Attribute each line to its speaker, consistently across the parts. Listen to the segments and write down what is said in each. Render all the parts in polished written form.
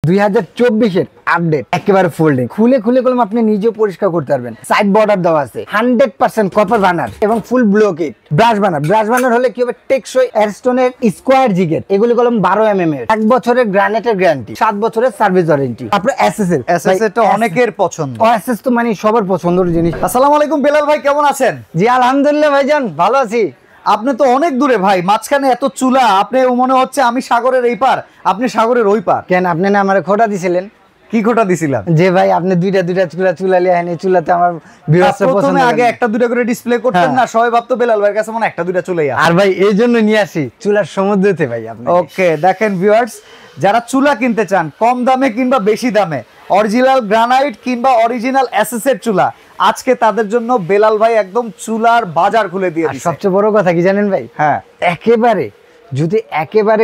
Speaker 1: 2024 এর আপডেট একেবারে ফোল্ডিং খুলে কলম আপনি নিজেও পরিষ্কার করতে পারবেন। সাইড বর্ডার দেওয়া আছে, 100% কপার বানার এবং ফুল ব্লকেট। ব্রাশ বানার হলে কি হবে, টেকসই এয়ারস্টোনের স্কোয়ার জিগের এগুলি কলম 12 mm এর, 1 বছরের গ্রানাইটের গ্যারান্টি, 7 বছরের সার্ভিস ওয়ারেন্টি। তারপরে এসএস
Speaker 2: এটা অনেকের পছন্দ।
Speaker 1: এসএস তো মানে সবার পছন্দের জিনিস।
Speaker 2: আসসালামু আলাইকুম বেলাল ভাই, কেমন আছেন?
Speaker 1: জি আলহামদুলিল্লাহ ভাইজান, ভালো আছি।
Speaker 2: আপনি তো অনেক দূরে ভাই, মাঝখানে এত চুলা, আপনি মনে হচ্ছে আমি সাগরের এই পার, আপনি সাগরের ওই পার।
Speaker 1: কেন আপনি না আমারে খোটা দিছিলেন?
Speaker 2: কি খোটা দিছিলাম?
Speaker 1: যে ভাই আপনি দুইটা চুলা লিয়ে আইনি, চুলাতে আমার ভিউয়ার্সরা পছন্দ।
Speaker 2: প্রথমে আগে একটা দুইটা করে ডিসপ্লে করতেন না, সবাই ভাবতো বেলাল ভাইয়ের কাছে মনে একটা দুইটা চুলাই আছে।
Speaker 1: আর ভাই এই জন্য নিয়ে আসি চুলার সমুদ্রতে ভাই আপনি।
Speaker 2: ওকে, দেখেন ভিউয়ার্স, যারা চুলা কিনতে চান কম দামে কিংবা বেশি দামে, অরিজিনাল গ্রানাইট কিংবা অরিজিনাল এসএস এর চুলা, আজকে তাদের জন্য বেলাল ভাই একদম চুলার বাজার খুলে দিয়ে দিয়েছে।
Speaker 1: সবচেয়ে বড় কথা কি জানেন ভাই?
Speaker 2: হ্যাঁ,
Speaker 1: একেবারে যদি একেবারে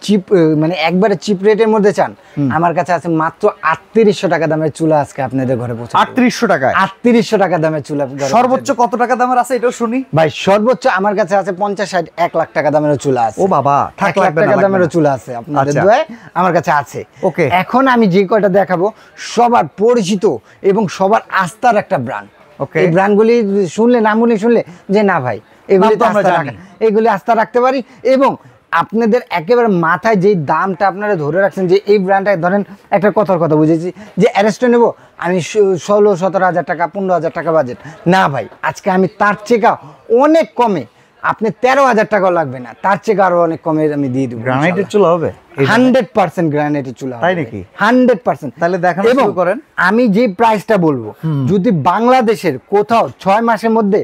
Speaker 1: চিপ মানে একবারে চিপ রেটের মধ্যে চান, আমার কাছে আছে মাত্র 3800 টাকা দামের চুলা আজকে আপনাদের ঘরে পৌঁছে।
Speaker 2: 3800 টাকা?
Speaker 1: 3800 টাকা দামের চুলা।
Speaker 2: সর্বোচ্চ কত টাকা দামের আছে এটাও শুনি
Speaker 1: ভাই। সর্বোচ্চ আমার কাছে আছে 50-60 1 লাখ টাকা দামের চুলা আছে।
Speaker 2: ও বাবা,
Speaker 1: 1 লাখ টাকা দামের চুলা আছে আপনাদের দোয়ায় আমার কাছে আছে।
Speaker 2: ওকে,
Speaker 1: এখন আমি যে কয়টা দেখাবো সবার পরিচিত এবং সবার আস্থার একটা ব্র্যান্ড।
Speaker 2: ওকে,
Speaker 1: এই ব্র্যান্ডগুলি শুনলে নামগুলি শুনলে যে না ভাই এগুলি আস্থা রাখতে পারি। এবং আপনাদের একেবারে মাথায় যে দামটা আপনারা ধরে রাখছেন, যে এই ব্র্যান্ডটা ধরেন একটা কথার কথা বুঝেছি যে অ্যারেস্টো নেবো আমি 16-17 হাজার টাকা 15 হাজার টাকা বাজেট, না ভাই আজকে আমি তার চেয়ে অনেক কমে, আপনি 13,000 টাকাও লাগবে না, তার চেয়ে আরো অনেক কমে আমি দিয়ে দেবো।
Speaker 2: গ্রানাইটের চুলা হবে
Speaker 1: 100% গ্রানাইটের চুলা।
Speaker 2: তাই নাকি?
Speaker 1: 100%।
Speaker 2: তাহলে দেখানো শুরু করেন। আমি
Speaker 1: যে প্রাইসটা বলবো, যদি বাংলাদেশের কোথাও 6 মাসের মধ্যে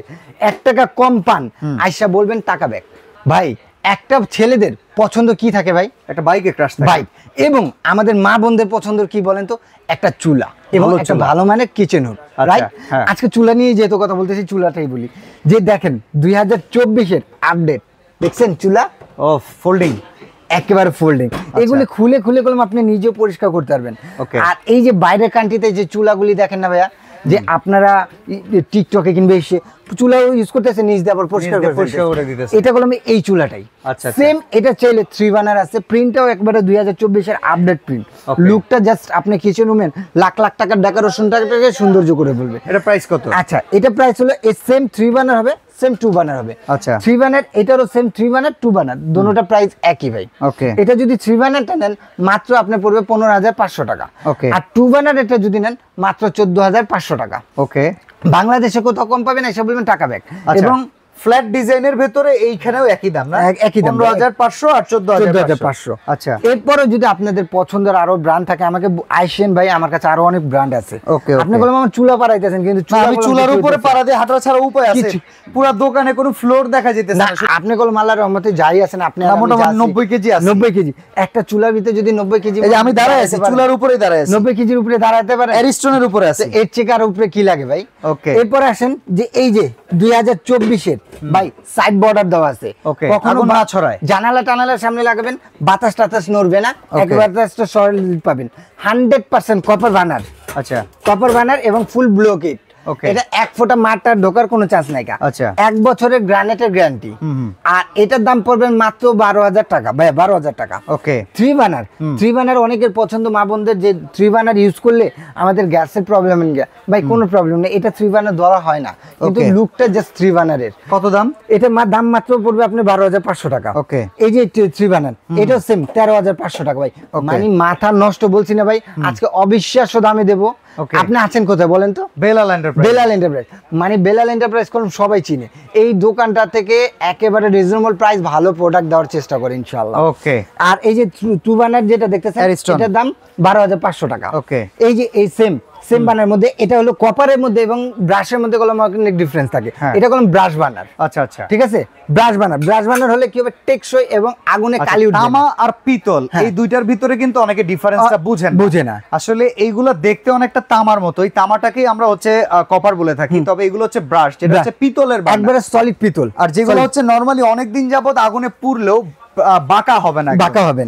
Speaker 1: 1 টাকা কম পান, আইসা বলবেন টাকা ব্যাক। ভাই একটা ছেলেদের পছন্দ কি থাকে ভাই?
Speaker 2: একটা বাইকে ক্রাশ থাকে।
Speaker 1: বাইক। এবং আমাদের মা বোনদের পছন্দ কি বলেন তো? একটা চুলা এবং একটা ভালো মানের কিচেন হোক, রাইট? আজকে চুলা নিয়ে যেহেতু কথা বলতেছি, চুলাটাই বলি। যে দেখেন 2024 এর আপডেট দেখছেন চুলা,
Speaker 2: ও ফোল্ডিং,
Speaker 1: একেবারে ফোল্ডিং। এগুলি খুলে কলম আপনি নিজেও পরিষ্কার করতে পারবেন। আর এই যে বাইরের কান্ট্রিতে যে চুলাগুলি দেখেন না ভাইয়া, যে আপনারা টিকটকে কিনবে এসে চুলা ইউজ করতেছে, নিচ দিয়ে আবার পরিষ্কার করে দিতেছে, এটা বললাম এই চুলাটাই। সেম এটা চাইলে 3 বার্নার আছে, প্রিন্টটাও একবারে 2024 এর আপডেট প্রিন্ট। লুকটা জাস্ট আপনি কিচেন রুমের লাখ টাকার ডেকোরেশনটাকে সৌন্দর্য করে বলবে। এটা প্রাইস কত? আচ্ছা, এটা প্রাইস হলো এই সেম 3 বার্নার হবে, সেম 2 বার্নার হবে। আচ্ছা, 3 বার্নার এটারও সেম 3 বার্নার 2 বার্নার, দুটোটা প্রাইস একই ভাই। ওকে, এটা যদি 3 বার্নারটা নেন মাত্র আপনি পড়বে 15,500 টাকা। ওকে, আর 2 বার্নার এটা যদি নেন মাত্র 14,500 টাকা। ওকে, বাংলাদেশে কোথাও কম পাবেন, এসে বলবেন টাকা ব্যাক। এবং
Speaker 2: ফ্ল্যাট ডিজাইনের ভেতরে এইখানেও একই দাম না?
Speaker 1: একই দাম,
Speaker 2: 15,500 আর 14,500।
Speaker 1: আচ্ছা, এরপরে যদি আপনাদের পছন্দের আরো ব্র্যান্ড থাকে আমাকে আইসেন ভাই, আমার কাছে আরো অনেক ব্র্যান্ড আছে। আপনি বললাম আমার চুলা পাড়াইতেছেন, কিন্তু
Speaker 2: আমি চুলার উপরে পাড়া দিয়ে হাঁটা ছাড়া উপায় আছে? পুরো দোকানে কোনো ফ্লোর দেখা যাইতেছে না।
Speaker 1: আপনি বললাম আল্লাহর রহমতে যাই আছেন, আপনি
Speaker 2: মোটামুটি 90 কেজি আছে।
Speaker 1: 90 কেজি একটা চুলার ভিতরে যদি 90 কেজি,
Speaker 2: এই যে আমি দাঁড়ায় আছি চুলার উপরেই দাঁড়ায় আছি,
Speaker 1: 90 কেজির উপরে দাঁড়াতে পারে,
Speaker 2: অ্যারিস্টনের উপরে আছে,
Speaker 1: এর চেয়ে আর উপরে কি লাগে ভাই?
Speaker 2: ওকে,
Speaker 1: এরপর আসেন যে এই যে 2024 এর ভাই সাইড বর্ডার দেওয়া আছে, কখনো না ছড়ায়, জানালা টানালার সামনে লাগাবেন, বাতাস টাতাস নড়বে না, একেবারে সলিড পাবেন। 100% কপার বানার। আচ্ছা, কপার বানার এবং ফুল ব্লকেট। এটা 1 ফোঁটা মাটার ঢোকার কোনো চান্স নাই। আচ্ছা, 1 বছরের গ্রানাইটের গ্যারান্টি। আর এটার দাম পড়বে মাত্র 12,000 টাকা ভাই, 12,000 টাকা। ওকে, 3 বার্নার অনেকের পছন্দ, মা বোনদের যে 3 বার্নার ইউজ করলে আমাদের গ্যাসের প্রবলেম ভাই, কোনো প্রবলেম নেই, এটা 3 বার্নার ধরা হয় না, কিন্তু লুকটা জাস্ট 3 বার্নারের। কত দাম? এটা দাম মাত্র পড়বে আপনি 12,500 টাকা। ওকে, এই যে 3 বার্নার এটাও সেম 13,500 টাকা ভাই। মানে মাথা নষ্ট বলছি না ভাই, আজকে অবিশ্বাস্য দামে দেবো। আপনি আছেন কোথায় বলেন তো? বেলাল এন্টারপ্রাইজ। মানে বেলাল এন্টারপ্রাইজ কোন সবাই চিনে, এই দোকানটা থেকে একেবারে রিজনেবল প্রাইস ভালো প্রোডাক্ট দেওয়ার চেষ্টা করে ইনশাআল্লাহ। ওকে, আর এই যে 2 বার্নার যেটা দেখতেছেন এটার দাম 12,500 টাকা। ওকে, এই যে এই সেম বার্নার মধ্যে এটা হলো কপারের মধ্যে এবং ব্রাশের মধ্যে কলম অনেক ডিফারেন্স থাকে। এটা কলম ব্রাশ বার্নার। আচ্ছা, ঠিক আছে, ব্রাশ বার্নার হলে কি হবে, টেকসই এবং আগুনে কালি উঠবে।
Speaker 2: তামা আর পিতল এই দুইটার ভিতরে কিন্তু অনেকে ডিফারেন্সটা বুঝে না। আসলে এইগুলো দেখতে অনেকটা তামার মতো, এই তামাটাকেই আমরা হচ্ছে কপার বলে থাকি, তবে এগুলো হচ্ছে ব্রাশ, যেটা হচ্ছে পিতলের,
Speaker 1: একবারে সলিড পিতল।
Speaker 2: আর যেগুলো হচ্ছে নরমালি অনেক দিন যাবত আগুনে পুড়লেও বাঁকা হবে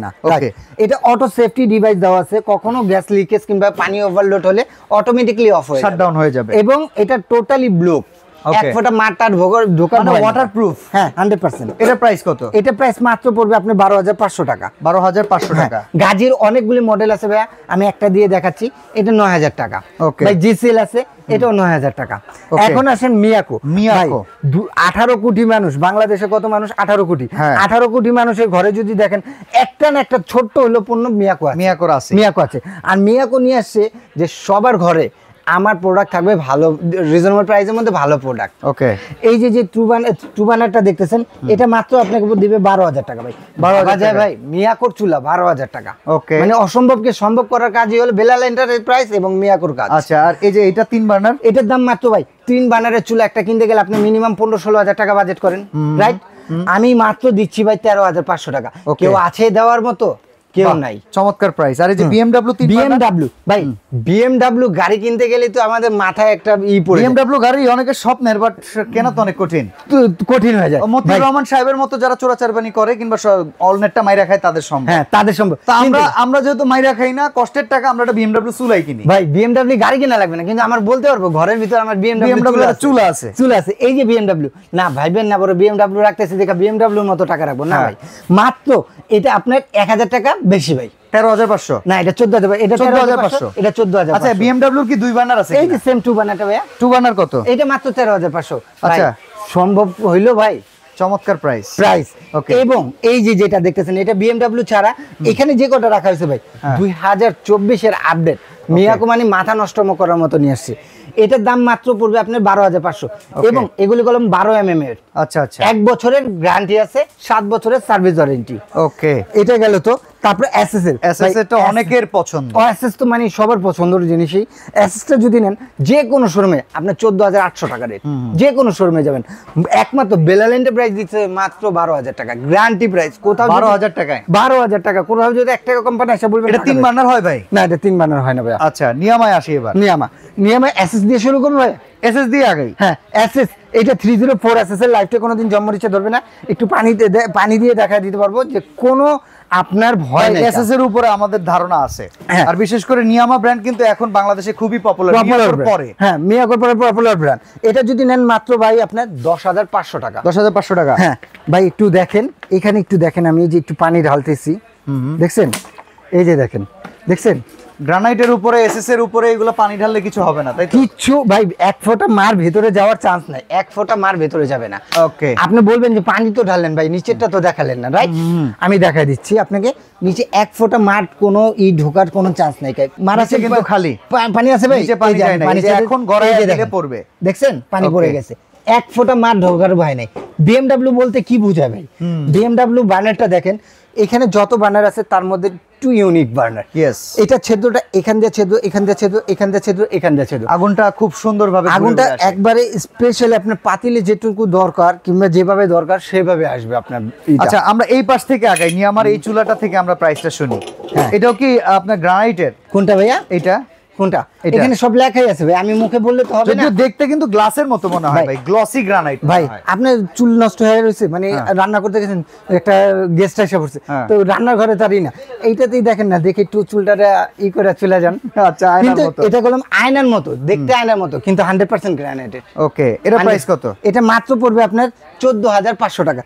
Speaker 2: না।
Speaker 1: ওকে, এটা অটো সেফটি ডিভাইস দেওয়া আছে, কখনো গ্যাস লিকেজ কিংবা পানি ওভারলোড হলে অটোমেটিক্যালি অফ হয়ে
Speaker 2: শাটডাউন হয়ে যাবে।
Speaker 1: এবং এটা টোটালি ব্লক, এক ফোঁটা মাটার ঢোকার
Speaker 2: মানে ওয়াটারপ্রুফ।
Speaker 1: হ্যাঁ 100%।
Speaker 2: এটা প্রাইস কত?
Speaker 1: এটা প্রাইস মাত্র পড়বে আপনার 12,500 টাকা।
Speaker 2: 12,500 টাকা।
Speaker 1: গাজীর অনেকগুলি মডেল আছে ভাইয়া, আমি একটা দিয়ে দেখাচ্ছি, এটা 9,000 টাকা।
Speaker 2: ওকে
Speaker 1: ভাই জিসেল আছে, এটাও 9,000 টাকা। এখন আসেন মিয়াকো। 18 কোটি মানুষ, বাংলাদেশে কত মানুষ? 18 কোটি। 18 কোটি মানুষের ঘরে যদি দেখেন একটা না একটা ছোট্ট হলো পণ্য মিয়াকো আছে। মিয়াকো আছে। আর মিয়াকো নিয়ে আসছে যে সবার ঘরে আমার প্রোডাক্ট থাকবে ভালো, রিজনেবল প্রাইসের মধ্যে ভালো প্রোডাক্ট।
Speaker 2: ওকে
Speaker 1: এই যে টু বার্নারটা দেখতেছেন, এটা মাত্র আপনাকে দিবে 12,000 টাকা ভাই। 12,000 ভাই, মিয়াকোর চুলা 12,000 টাকা।
Speaker 2: ওকে
Speaker 1: মানে অসম্ভবকে সম্ভব করার কাজই হলো বেলাল এন্টারপ্রাইজ এবং মিয়াকোর কাজ।
Speaker 2: আচ্ছা, আর এই যে এটা 3 বার্নার,
Speaker 1: এটার দাম মাত্র ভাই 3 বার্নারের চুলা একটা কিনতে গেলে আপনি মিনিমাম 15-16,000 টাকা বাজেট করেন, রাইট? আমি মাত্র দিচ্ছি ভাই 13,500 টাকা। কেউ আছে দেওয়ার মতো? কেউ নাই।
Speaker 2: চমৎকার প্রাইস। আর এই যে BMW
Speaker 1: ভাই, BMW গাড়ি কিনতে গেলে তো আমাদের মাথায় একটা পড়ে।
Speaker 2: BMW গাড়ি অনেকের স্বপ্নের, বাট কেনা তো অনেক
Speaker 1: কঠিন হয়ে যায়।
Speaker 2: মতিউর রহমান সাহেবের মতো যারা চোরাচারবানি করে কিংবা অলনেটটা মাইরা খায় তাদের সম্ভব।
Speaker 1: হ্যাঁ, তাদের সম্ভব।
Speaker 2: আমরা যেহেতু মাইরা খাই না, কষ্টের টাকা আমরা একটা BMW চুলাই কিনি।
Speaker 1: ভাই BMW গাড়ি কিনা লাগবে না, কিন্তু আমার বলতে পারবো ঘরের ভিতর আমার BMW
Speaker 2: চুলা আছে।
Speaker 1: এই যে BMW না ভাইবেন না, বড় BMW রাখতেছে দেখা BMW এর মতো টাকা রাখবো না ভাই। মাত্র এটা আপনার 1,000 টাকা বেশি ভাই।
Speaker 2: 13,500
Speaker 1: না, এটা 14,000 ভাই। এটা
Speaker 2: 14,500,
Speaker 1: এটা 14,000।
Speaker 2: আচ্ছা, BMW কি 2 বার্নার আছে?
Speaker 1: এই যে সেম 2 বার্নারটা ভাইয়া।
Speaker 2: 2 বার্নার কত?
Speaker 1: এটা মাত্র 13,500।
Speaker 2: আচ্ছা,
Speaker 1: সম্ভব হইলো ভাই?
Speaker 2: চমৎকার প্রাইস।
Speaker 1: ওকে। এবং এই যে যেটা দেখতেছেন, এটা BMW ছাড়া এখানে যে কটা রাখা হয়েছে ভাই, 2024 এর আপডেট মিয়াকো মানে মাথা নষ্ট করার মতো নিয়ে আসছে। এটার দাম মাত্র পড়বে আপনার 12,500 এবং এগুলি কলম 12 mm এর।
Speaker 2: আচ্ছা আচ্ছা,
Speaker 1: 1 বছরের গ্যারান্টি আছে, 7 বছরের সার্ভিস ওয়ারেন্টি।
Speaker 2: ওকে,
Speaker 1: এটা গেল তো। তারপরে এসএস
Speaker 2: তো অনেকের পছন্দ।
Speaker 1: এসএস তো মানে সবার পছন্দের জিনিসই। এসএসটা যদি নেন যে কোনো শোরুমে আপনার 14,800 টাকা রেট, যে কোনো শোরুমে যাবেন। একমাত্র বেলাল এন্টারপ্রাইজ দিচ্ছে মাত্র 12,000 টাকা গ্যারান্টি প্রাইস। কোথাও
Speaker 2: 12,000 টাকায়,
Speaker 1: 12,000 টাকা। কোথাও যদি একটা কোম্পানি এসে বলবে
Speaker 2: এটা 3 বার্নার হয় ভাই?
Speaker 1: না, এটা 3 বার্নার হয় না ভাই।
Speaker 2: আচ্ছা, নিয়ামায় আসি এবার।
Speaker 1: নিয়ামা এসএস দিয়ে শুরু করবো ভাই।
Speaker 2: এসএস দিয়ে আগেই?
Speaker 1: হ্যাঁ, এসএস। এটা 304 এসএস এর লাইফটা কোনোদিন জন্মরিচে ধরবে না। একটু পানি দিয়ে দেখা দিতে পারবো যে কোনো আপনার ভয় নেই।
Speaker 2: এসএস এর উপরে আমাদের ধারণা আছে। আর বিশেষ করে নিয়ামা ব্র্যান্ড কিন্তু এখন বাংলাদেশে খুবই পপুলার। পরে
Speaker 1: হ্যাঁ, মিয়াকোর পরে পপুলার ব্র্যান্ড। এটা যদি নেন মাত্র ভাই আপনার 10,500 টাকা।
Speaker 2: 10,500 টাকা।
Speaker 1: হ্যাঁ ভাই, একটু দেখেন এখানে, একটু দেখেন, আমি এই যে একটু পানি ঢালতেছি, দেখছেন? এই যে দেখছেন
Speaker 2: গ্রানাইটের উপরে, এসএস এর উপরে এগুলো পানি ঢাললে কিছু হবে না, তাই তো?
Speaker 1: কিছু ভাই, 1 ফোঁটা মার ভেতরে যাওয়ার চান্স নাই। 1 ফোঁটা মার ভেতরে যাবে না।
Speaker 2: ওকে,
Speaker 1: আপনি বলবেন যে পানি তো ঢাললেন ভাই, নিচেরটা তো দেখালেন না, রাইট? আমি দেখাই দিচ্ছি আপনাকে। নিচে 1 ফোঁটা মার কোনো ঢোকার কোনো চান্স নাই। মার আছে
Speaker 2: কিন্তু খালি
Speaker 1: পানি আছে ভাই,
Speaker 2: নিচে পানি যায় না। এই যে এখন গড়ায় দিলে পড়বে,
Speaker 1: দেখছেন? পানি পড়ে গেছে। 1 ফোঁটা মার ঢোকার ভয় নাই। BMW বলতে কি বোঝায় ভাই? BMW বার্নারটা দেখেন, এখানে যত বার্নার আছে তার মধ্যে 2 ইউনিক বার্নার। এটা ছিদ্রটা এখান দিয়ে ছিদ্র, এখান দিয়ে ছিদ্র, এখান দিয়ে ছিদ্র, এখান দিয়ে ছিদ্র।
Speaker 2: আগুনটা খুব সুন্দরভাবে,
Speaker 1: আগুনটা একবারে স্পেশালি আপনার পাতিলে যেটুকু দরকার কিংবা যেভাবে দরকার সেভাবে আসবে আপনার।
Speaker 2: আচ্ছা, আমরা এই পাশ থেকে আগাই। নিয়ামার এই চুলাটা থেকে আমরা প্রাইসটা শুনি। এটাও কি আপনার গ্রানাইটের?
Speaker 1: কোনটা ভাইয়া?
Speaker 2: এটা
Speaker 1: কোনটা? এখানে সব লেখাই আছে ভাই, আমি মুখে বললে তো হবে না।
Speaker 2: যদিও দেখতে কিন্তু গ্লাসের মতো মনে হয় ভাই, গ্লসি গ্রানাইট।
Speaker 1: ভাই আপনার চুল নষ্ট হয়ে গেছে, মানে রান্না করতে গেছেন, একটা গেস্ট এসে পড়ছে, তো রান্নার ঘরে তারই না, এইটাতেই দেখেন না, দেখে একটু চুলটা করে চলে যান।
Speaker 2: আচ্ছা, আয়নার মতো।
Speaker 1: এটা বললাম আয়নার মতো দেখতে, আয়নার মতো, কিন্তু 100% গ্রানাইটেড।
Speaker 2: ওকে, এটা প্রাইস কত?
Speaker 1: এটা মাত্র পড়বে আপনার 14,500 টাকা।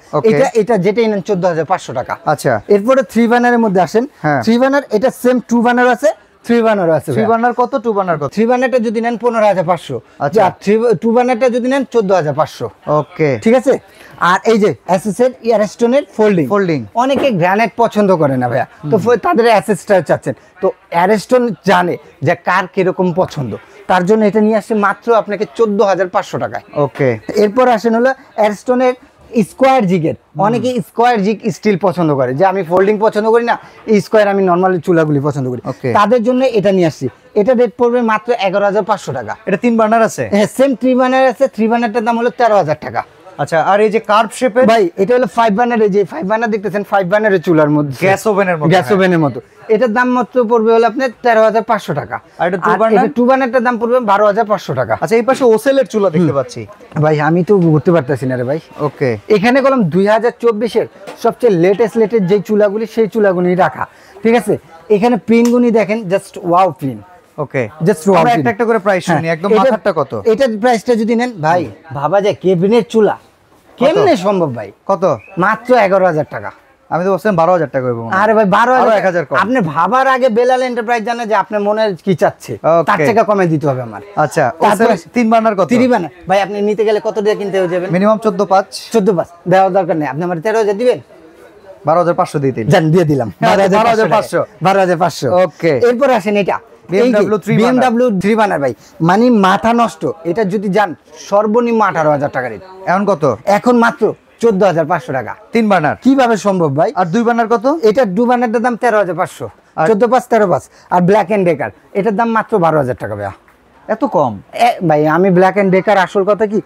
Speaker 1: এটা যেটাই নেন 14,500 টাকা।
Speaker 2: আচ্ছা,
Speaker 1: এরপরে 3 বার্নারের মধ্যে আসেন। 3 বার্নার, এটা সেম 2 বার্নার আছে, 3 বার্নার আছে।
Speaker 2: 3 বার্নার কত? 2 বার্নার কত?
Speaker 1: 3 বার্নারটা যদি নেন 15,500।
Speaker 2: আচ্ছা,
Speaker 1: 2 বার্নারটা যদি নেন 14,500।
Speaker 2: ওকে,
Speaker 1: ঠিক আছে। আর এই যে এসএসের অ্যারেস্টনের ফোল্ডিং, অনেকে গ্রানাইট পছন্দ করে না ভাইয়া, তো তাদের অ্যাসেসটা চাচ্ছেন, তো অ্যারেস্টন জানে যে কার কিরকম পছন্দ, তার জন্য এটা নিয়ে আসছে মাত্র আপনাকে 14,500 টাকায়।
Speaker 2: ওকে,
Speaker 1: এরপর আসেন হলো অ্যারেস্টনের স্কোয়ার জিগের। অনেকে স্কোয়ার জিগ স্টিল পছন্দ করে, যে আমি ফোল্ডিং পছন্দ করি না, স্কোয়ার আমি নর্মাল চুলাগুলি পছন্দ করি, তাদের জন্য এটা নিয়ে আসছি। এটা রেট পড়বে মাত্র 11,500 টাকা।
Speaker 2: এটা 3 বার্নার আছে?
Speaker 1: হ্যাঁ, সেম 3 বার্নার আছে। 3 বার্নারটার দাম হলো 13,000 টাকা।
Speaker 2: আচ্ছা, আর এই যে কার্ভ শেপের
Speaker 1: ভাই, এটা হলো 5 বার্নারের, যে 5 বার্নার দেখতেছেন, 5 বার্নারের চুলার মধ্যে
Speaker 2: গ্যাস ওভেনের মতো,
Speaker 1: এটার দাম মাত্র পড়বে হলো আপনার 13,500 টাকা।
Speaker 2: আর এটা 2
Speaker 1: বার্নারটার দাম পড়বে 12,500 টাকা।
Speaker 2: আচ্ছা, এই পাশে ওসেলের চুলা দেখতে পাচ্ছি
Speaker 1: ভাই, আমি তো ঘুরতে পারতেছি না রে ভাই।
Speaker 2: ওকে,
Speaker 1: এখানে কলম 2024 এর সবচেয়ে লেটেস্ট যে চুলাগুলি, সেই চুলাগুলি রাখা। ঠিক আছে, এখানে প্রিন্টগুলি দেখেন, জাস্ট ওয়াও প্রিন্ট।
Speaker 2: ওকে,
Speaker 1: জাস্ট
Speaker 2: আমরা একটা একটা করে প্রাইস শুনি। একদম মাথারটা কত?
Speaker 1: এটার প্রাইসটা যদি নেন ভাই, ভাবা যায় কেবিনেট চুলা কেমনে সম্ভব ভাই?
Speaker 2: কত?
Speaker 1: মাত্র 11,000 টাকা।
Speaker 2: আমি তো বলছিলাম 12,000 টাকা হইব।
Speaker 1: আরে ভাই
Speaker 2: 12,000 কম।
Speaker 1: আপনি ভাবার আগে বেলাল এন্টারপ্রাইজ জানে যে আপনার মনে কি চাচ্ছে, তার টাকা কমে দিতে হবে আমার।
Speaker 2: আচ্ছা, তারপরে 3 বার্নার কত?
Speaker 1: 3 বার্নার ভাই আপনি নিতে গেলে কত দিয়ে কিনতে যাবেন?
Speaker 2: মিনিমাম 14,500।
Speaker 1: 14,500 দেওয়ার দরকার নেই, আপনি আমার 13,000 দিবেন।
Speaker 2: 12,500 দিতে
Speaker 1: জান দিয়ে দিলাম
Speaker 2: 12,500।
Speaker 1: 12,500।
Speaker 2: ওকে,
Speaker 1: এরপর আসেন এটা
Speaker 2: BMW
Speaker 1: 3 বার্নার ভাই, মানে মাথা নষ্ট। এটা যদি যান সর্বনিম্ন 18,000 টাকা রেট।
Speaker 2: এখন কত?
Speaker 1: এখন মাত্র 14,500 টাকা।
Speaker 2: 3 বার্নার
Speaker 1: কিভাবে সম্ভব ভাই?
Speaker 2: আর 2 বার্নার কত?
Speaker 1: এটা 2 বার্নারটার দাম 13,500, 14,500 13,500। আর ব্ল্যাক এন্ড ডেকার এটার দাম মাত্র 12,000 টাকা ভাইয়া।
Speaker 2: এত কম?
Speaker 1: ভাই আমি ব্ল্যাক এন্ড ডেকার আসল কথা কি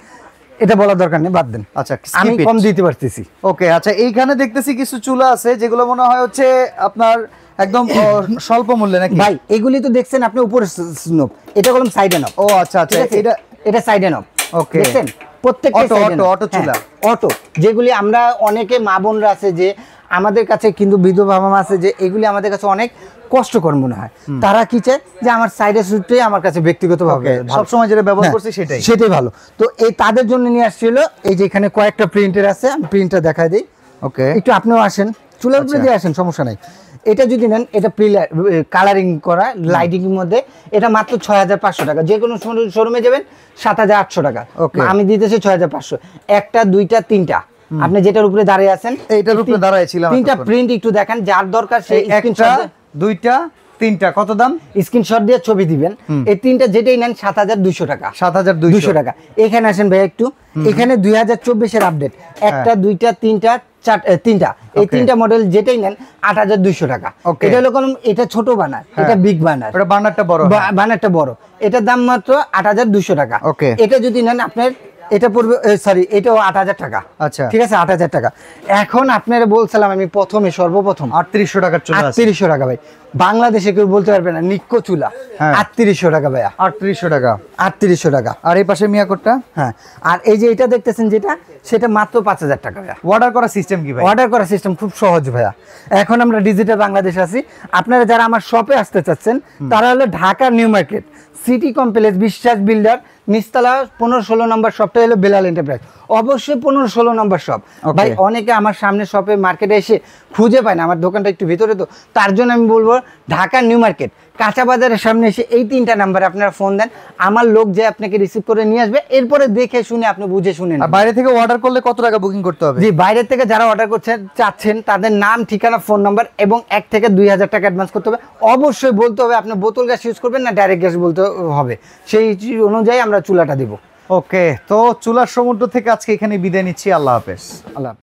Speaker 1: এটা বলার দরকার নেই, বাদ দেন।
Speaker 2: আচ্ছা,
Speaker 1: আমি কম দিতে পারতেছি।
Speaker 2: ওকে, আচ্ছা এইখানে দেখতেছি কিছু চুলা আছে যেগুলো মনে হয় হচ্ছে আপনার একদম স্বল্প মূল্যে নাকি?
Speaker 1: ভাই এগুলি তো দেখছেন আপনি উপরে স্নোপ, এটা কলম সাইডে নব।
Speaker 2: ও আচ্ছা আচ্ছা,
Speaker 1: এটা সাইডে নব।
Speaker 2: ওকে,
Speaker 1: দেখছেন প্রত্যেকটা
Speaker 2: অটো চুলা,
Speaker 1: অটো, যেগুলি আমরা অনেকে মা বোনরা আছে যে আমাদের কাছে, কিন্তু বিধবা মা আছে যে এগুলি আমাদের কাছে অনেক কষ্টকর মনে হয়। তারা কি চায় যে আমার সাইডে সুটটাই আমার কাছে ব্যক্তিগতভাবে
Speaker 2: সব সময় যেটা ব্যবহার করছি সেটাই
Speaker 1: ভালো। তো এই তাদের জন্য নিয়ে আসছিল। এই যে এখানে কয়েকটা প্রিন্টের আছে, আমি প্রিন্টটা দেখাই দিই।
Speaker 2: ওকে,
Speaker 1: একটু আপনিও আসেন, চুলার উপরে দিয়ে আসেন, সমস্যা নাই। এটা যদি নেন, এটা কালারিং করা লাইটিং এর মধ্যে, এটা মাত্র 6,500 টাকা। যে কোনো শোরুমে যাবেন 7,800 টাকা, আমি দিতেছি 6,500। একটা, দুইটা, তিনটা, আপনি যেটার উপরে দাঁড়িয়ে আছেন
Speaker 2: এইটার উপরে দাঁড়াইছিলাম।
Speaker 1: তিনটা প্রিন্ট একটু দেখেন, যার দরকার সেই
Speaker 2: একটা, দুইটা, তিনটা, কত দাম?
Speaker 1: স্ক্রিনশট দিয়ে ছবি দিবেন। এই তিনটা যেটাই নেন 7,200 টাকা।
Speaker 2: 7,200
Speaker 1: টাকা। এখানে আসেন ভাই একটু, এখানে 2024 এর আপডেট, একটা, দুইটা, তিনটা, তিনটা, এই তিনটা মডেল যেটাই নেন 8,200 টাকা। এটা হলো কোন, এটা ছোট বানার, এটা বিগ বানার,
Speaker 2: এটা বানারটা বড়,
Speaker 1: বানারটা বড়। এটার দাম মাত্র 8,200 টাকা।
Speaker 2: ওকে,
Speaker 1: এটা যদি নেন আপনার এটা পড়বে, সরি এটাও 8,000 টাকা।
Speaker 2: আচ্ছা
Speaker 1: ঠিক আছে, 8,000 টাকা। এখন আপনারা বলছিলাম আমি সর্বপ্রথম
Speaker 2: 3800 টাকার চুলা,
Speaker 1: 3800 টাকা ভাই। বাংলাদেশে কেউ বলতে পারবে না নিক্কো চুলা 3800 টাকা ভাইয়া,
Speaker 2: 3800 টাকা,
Speaker 1: 3800 টাকা।
Speaker 2: আর এই পাশে মিয়াকোটটা,
Speaker 1: হ্যাঁ, আর এই যে এটা দেখতেছেন যেটা, সেটা মাত্র 5,000 টাকা ভাইয়া।
Speaker 2: অর্ডার করার সিস্টেম কি ভাই?
Speaker 1: অর্ডার করার সিস্টেম খুব সহজ ভাইয়া। এখন আমরা ডিজিটাল বাংলাদেশ আছি। আপনারা যারা আমার শপে আসতে চাচ্ছেন তারা হলো Dhaka new market city complex বিশ্বাস বিল্ডার নিচতলা 15-16 নম্বর শপটা হলো বেলাল এন্টারপ্রাইজ। অবশ্যই 15-16 নম্বর শপ ভাই। অনেকে আমার সামনে শপে মার্কেটে এসে খুঁজে পায় না, আমার দোকানটা একটু ভিতরে, তো তার জন্য আমি বলবো ঢাকা নিউ মার্কেট কাঁচা বাজারের সামনে এসে এই 3টা নাম্বারে আপনারা ফোন দেন, আমার লোক যে আপনাকে রিসিভ করে নিয়ে আসবে। এরপরে দেখে শুনে আপনি বুঝে শুনে।
Speaker 2: বাইরে থেকে অর্ডার করলে কত টাকা বুকিং করতে হবে?
Speaker 1: জি, বাইরে থেকে যারা অর্ডার করছেন চাচ্ছেন তাদের নাম, ঠিকানা, ফোন নাম্বার এবং 1 থেকে 2,000 টাকা অ্যাডভান্স করতে হবে। অবশ্যই বলতে হবে আপনি বোতল গ্যাস ইউজ করবেন না ডাইরেক্ট গ্যাস বলতে হবে, সেই অনুযায়ী আমরা চুলাটা দিব।
Speaker 2: ওকে, তো চুলার সমুদ্র থেকে আজকে এখানে বিদায় নিচ্ছি। আল্লাহ হাফেজ।
Speaker 1: আল্লাহ।